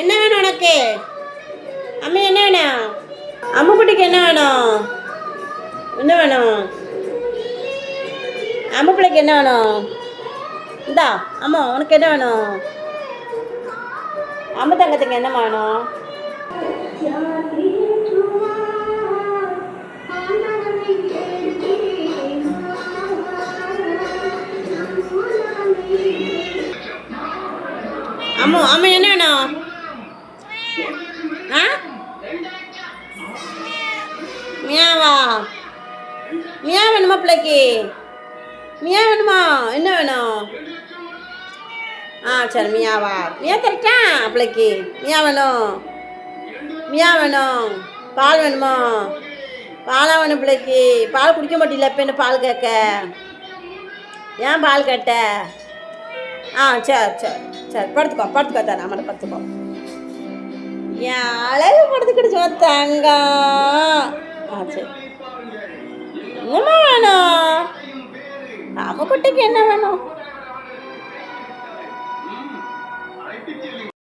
என்ன வேணும் உனக்கு? அம்மா என்ன வேணும்? அம்முக்குட்டிக்கு என்ன வேணும்? என்ன வேணும்? அம்மு பிள்ளைக்கு என்ன வேணும்? இந்தா அம்மா உனக்கு என்ன வேணும்? அம்மு தங்கத்துக்கு என்ன வேணும்? அம்மு அம்மா என்ன வேணும்? ஆ மியாவா? மியா வேணுமா பிள்ளைக்கு? மியா வேணுமா? என்ன வேணும்? சரி மியாவா? மியா கரெக்டா பிள்ளைக்கு? மியா வேணும்? மியா வேணும்? பால் வேணுமா? பாலாக வேணும் பிள்ளைக்கு. பால் குடிக்க மாட்டில்ல இப்போ என்ன பால் கேட்க? ஏன் பால் கேட்ட? சரி சரி சரி படுத்துக்கோ தானே அம்மா படுத்துக்கோ. என் அழகு படுத்துக்கிடுச்சு தங்க. சரி என்னம்மா வேணும்? அம்முக்குட்டிக்கு என்ன வேணும்?